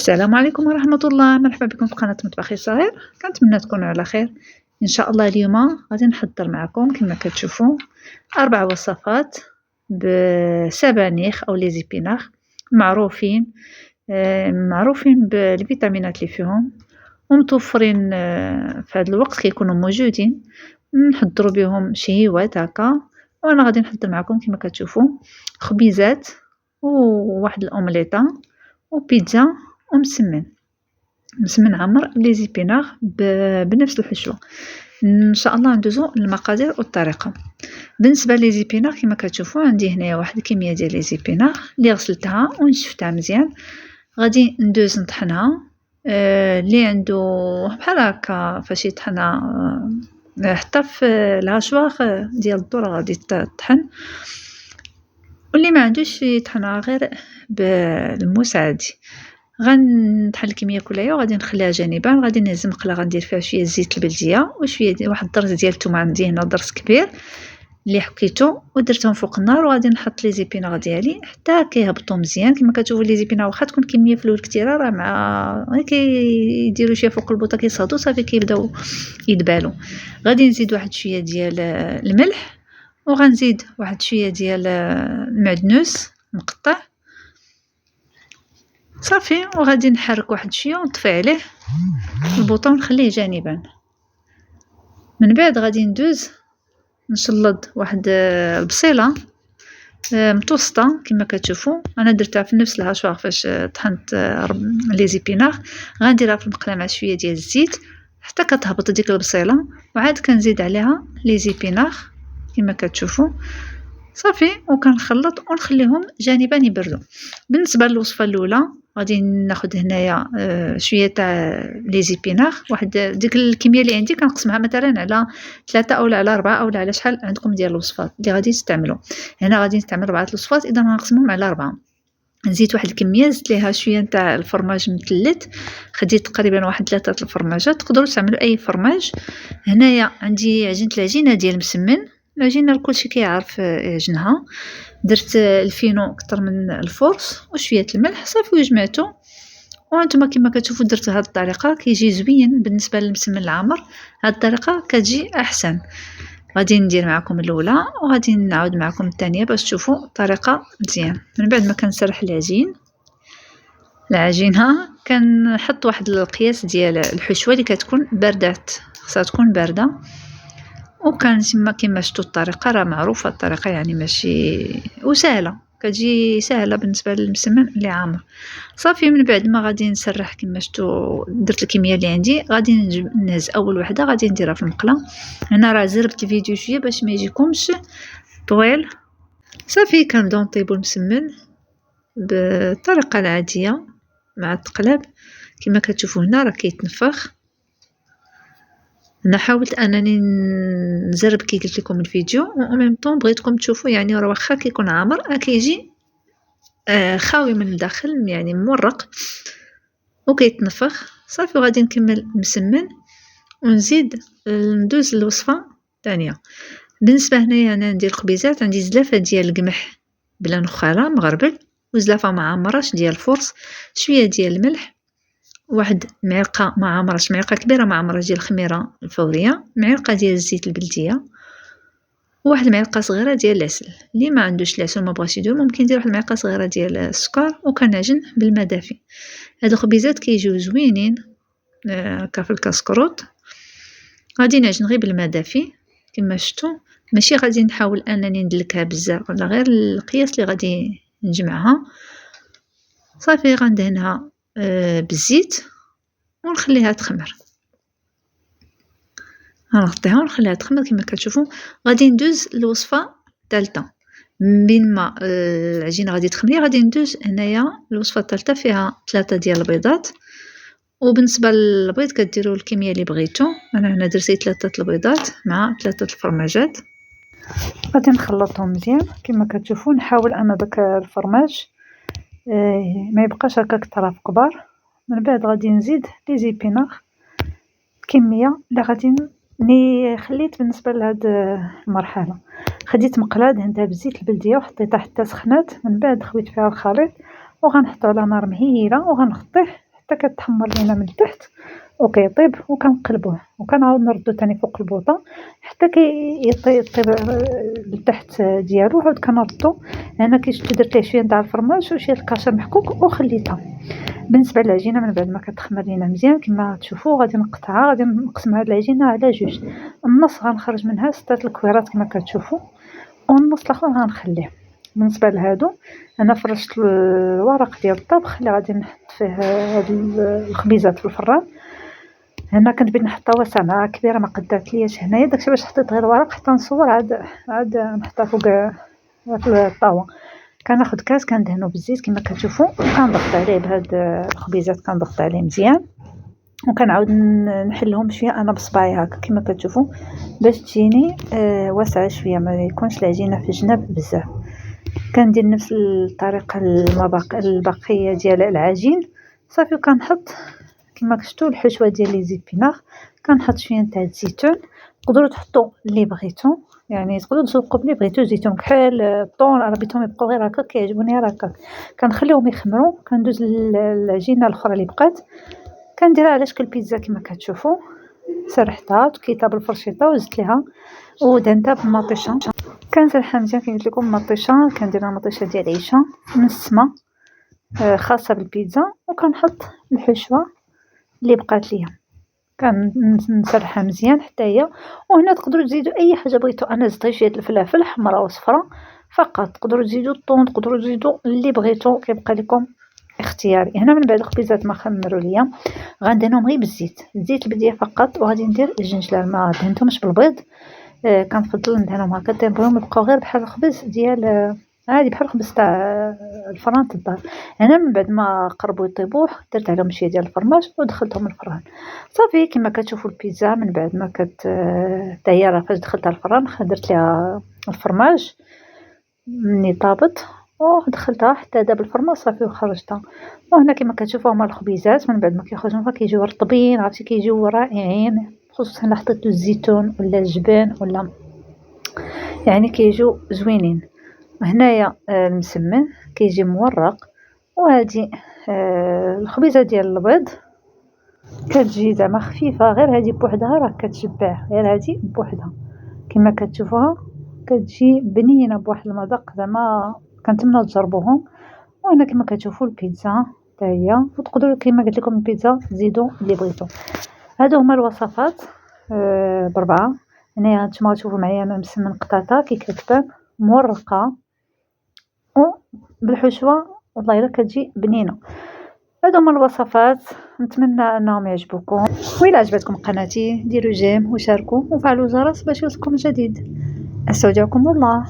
السلام عليكم ورحمة الله، مرحبا بكم في قناة مطبخي الصغير. كنتمنى تكونوا على خير ان شاء الله. اليوم غادي نحضر معكم كما كتشوفوا 4 وصفات بسبانخ او لي زيبيناغ معروفين بالفيتامينات اللي فيهم ومتوفرين في هذا الوقت كيكونوا موجودين. نحضروا بهم شهيوات هكا، وانا غادي نحضر معكم كما كتشوفوا خبيزات وواحد الاومليطه وبيتزا مسمن عمر لي زيبيناغ بنفس الحشوه. ان شاء الله ندوزو المقادير والطريقه. بالنسبه لي زيبيناغ كما كتشوفوا عندي هنايا واحد الكميه ديال لي زيبيناغ اللي غسلتها ونشفتها مزيان. غادي ندوز نطحنها. اللي عنده بحال هكا فاش يطحنها حتى في الهاشواغ ديال الذره غادي تطحن، واللي ما عندوش يطحنها غير بالموس عادي. غنطحن الكميه كلها وغادي نخليها جانبا. غادي نهز مقله غندير فيها شويه زيت البلديه وشويه واحد الضرس ديال الثومه. عندي هنا ضرس كبير اللي حكيتو ودرتهم فوق النار، وغادي نحط لي زيبيناغ ديالي حتى كيهبطوا مزيان. كما كتشوفوا لي زيبيناغ واخا تكون كميه في الاول كثيره، راه مع كيديروا شويه فوق البوطه كيصهدوا صافي كيبداو يدبالوا. غادي نزيد واحد شويه ديال الملح، وغنزيد واحد شويه ديال المعدنوس مقطع صافي، وغادي نحرك واحد شويه ونطفي عليه البوطه ونخليه جانبا. من بعد غادي ندوز نشلض واحد البصيله متوسطه كما كتشوفوا. انا درتها في نفس الهاشواغ فاش طحنت لي زيبيناغ. غنديرها في المقله مع شويه ديال الزيت حتى كتهبط ديك البصيله، وعاد كنزيد عليها لي زيبيناغ كما كتشوفوا صافي، وكنخلط ونخليهم جانبا يبردوا. بالنسبه للوصفه الاولى غادي ناخذ هنايا شويه تاع لي زيبيناغ. واحد ديك الكميه اللي عندي كنقسمها مثلا على 3 او على 4 او على شحال عندكم ديال الوصفات اللي غادي تستعملوا. هنا غادي نستعمل 4 الوصفات، اذا غنقسمهم على 4. نزيد واحد الكميه، زدت ليها شويه تاع الفرماج مثلث، خديت تقريبا واحد 3 الفرماجات. تقدروا تعملوا اي فرماج. هنايا عندي العجينه ديال المسمن. العجينه الكلشي كيعرف يعجنها. درت الفينو اكثر من الفورس وشويه الملح صافي وجمعته. وانتم كما كتشوفوا درت هذه الطريقه كيجي زوين بالنسبه للمسمن العامر. هذه الطريقه كتجي احسن. غادي ندير معكم الاولى وغادي نعاود معكم الثانيه باش تشوفوا الطريقه مزيان. من بعد ما كنسرح العجينه كنحط واحد القياس ديال الحشوه اللي كتكون باردات، خصها تكون بارده. وكنتما كما شفتوا الطريقه راه معروفه الطريقه، يعني ماشي وسهله، كتجي سهله بالنسبه للمسمن اللي عامر صافي. من بعد ما غادي نسرح كما شفتوا درت الكميه اللي عندي. غادي نهز اول وحده غادي نديرها في المقله. هنا راه زربت الفيديو شويه باش ما يجيكمش طويل صافي. كنبداو نطيبوا المسمن بالطريقه العاديه مع التقلاب. كما كتشوفوا هنا راه كيتنفخ. انا حاولت انني نزرب كي قلت لكم الفيديو، و ميم طون بغيتكم تشوفوا يعني راه واخا كيكون عامر كيجي خاوي من الداخل، يعني مورق وكيتنفخ صافي. وغادي نكمل مسمن ونزيد ندوز للوصفه الثانيه. بالنسبه هنايا انا ندير خبيزات. عندي زلافه ديال القمح بلا نخاله مغربل، وزلافه معمراش ديال الفرص، شويه ديال الملح، واحد معلقه ما عمرش، معلقه كبيره ما عمرش ديال الخميره الفوريه، معلقه ديال الزيت البلديه، واحد معلقه صغيره ديال العسل. اللي ما عندوش العسل ما بغاش يدير ممكن يدير واحد معلقه صغيره ديال السكر. وكنعجن بالماء دافي. هادو خبيزات كيجيو زوينين هكا في الكاسكروط. غادي نعجن غير بالماء دافي كما شفتوا، ماشي غادي نحاول انني ندلكها بزاف ولا غير القياس اللي غادي نجمعها صافي. غندهنها بالزيت ونخليها تخمر. غنغطيها ونخليها تخمر. كما كتشوفوا غادي ندوز الوصفه الثالثه. بين ما العجينه غادي تخمر غادي ندوز هنايا الوصفه الثالثه فيها 3 ديال البيضات. وبالنسبه للبيض كديروا الكميه اللي بغيتو. انا هنا درت 3 البيضات مع 3 الفرماجات. غادي نخلطهم مزيان كما كتشوفوا. نحاول انا داك الفرماج ما يبقاش هكاك طراف كبار. من بعد غادي نزيد لي زيبيناغ كميه اللي غادي خليت بالنسبه لهاد المرحله. خديت مقله دهنتها بالزيت البلديه وحطيتها حتى سخنات. من بعد خويت فيها الخليط وغنحطو على نار مهيله وغنغطيه حتى كتحمر لينا من التحت وكيطيب وكنقلبوه وكنعاود نردو تاني فوق البوطة حتى يطيب التحت ديالو وعاود كنردو. هنا كي شفتو درت ليه شويه تاع الفرماج وشويه الكاشير محكوك وخليتها. بالنسبه للعجينه من بعد ما كتخمر لينا مزيان كما تشوفوا غادي نقطعها، غادي نقسم هاد العجينه على جوج، النص غنخرج منها 6 الكويرات كما كتشوفوا والنص الاخر غنخليه. بالنسبه لهادو انا فرشت الورق ديال الطبخ اللي غادي نحط فيه هاد الخبيزات في الفران. هنا كنت بغيت نحطها واسعه مع كبيره ما قدرت لياش هنايا، داكشي باش حطيت غير الورق حتى نصور عاد نحطها فوق في الطاوه. كناخذ كاس كندهنو بالزيت كما كتشوفوا وكنضغط عليه بهاد الخبيزات، كنضغط عليه مزيان وكنعاود نحلهم شويه انا بصباعي هكا كما كتشوفوا باش تجيني واسعه شويه ما يكونش العجينه في الجناب بزاف. كندير نفس الطريقه البقيه ديال العجين صافي. وكنحط كما شفتوا الحشوه ديال لي زيبينار، كنحط شويه تاع الزيتون، تقدروا تحطوا اللي بغيتو يعني تقدروا تزوقوا بلي بغيتو زيتون كحل الطون، انا بغيتهم يبقاو غير هكا كيعجبوني غير هكا. كنخليهم يخمروا، كندوز للعجينه الاخرى اللي بقات كنديرها على شكل بيتزا كما كتشوفوا. سرحتها تكيتها بالفرشيطه وزدت ليها ودهنتها بالمطيشه. كنسرحها مزيان كما قلت لكم مطيشه، كنديرها مطيشه ديال عيشه من السما خاصه بالبيتزا، وكنحط الحشوه اللي بقات ليا كنسرحها مزيان حتى هي. وهنا تقدروا تزيدوا اي حاجه بغيتو، انا زدت شويه الفلافل حمراء وصفراء فقط، تقدروا تزيدوا الطون، تقدروا تزيدوا اللي بغيتو، كيبقى لكم اختياري. هنا من بعد الخبيزات ما خمروا ليا غندهنهم غير بالزيت، الزيت البديه فقط، وغادي ندير الجنجلان ما دهنتهمش بالبيض. كنفضل ندهنهم هكا تيبغيهم يبقاو غير بحال الخبز ديال عادي بحال الخبز تاع الفران تاع الدار. هنا من بعد ما قربوا يطيبوا درت عليهم شويه ديال الفرماج ودخلتهم الفران صافي. كما كتشوفوا البيتزا من بعد ما هي راه فاش دخلتها الفران درت ليها الفرماج مني طابت ودخلتها حتى داب الفرماج صافي وخرجتها. وهنا كما كتشوفوا هما الخبيزات من بعد ما كيخرجوا كيجيو رطبين، عرفتي كيجيو رائعين، خصوصا الا حطيتو الزيتون ولا الجبن ولا يعني كيجيو زوينين. هنايا المسمن كيجي مورق، وهذه الخبيزه ديال البيض كتجي زعما خفيفه، غير هذه بوحدها راه كتشبع، غير هذه بوحدها كما كتشوفوها كتجي بنينه بواحد المذاق زعما كنتمنى تجربوهم. وهنا كما كتشوفوا البيتزا حتى هي، وتقدروا كما قلت لكم البيتزا تزيدوا اللي بغيتو. هادو هما الوصفات بربعه. هنايا نتوما تشوفوا معايا انا مسمن قطاطا كي كتبان مورقه وبالحشوه والله الا كتجي بنينه. هادو هما الوصفات، نتمنى انهم يعجبوكم، وإلا عجبتكم قناتي ديروا جيم وشاركوا وفعلوا الجرس باش يوصلكم الجديد. استودعكم الله.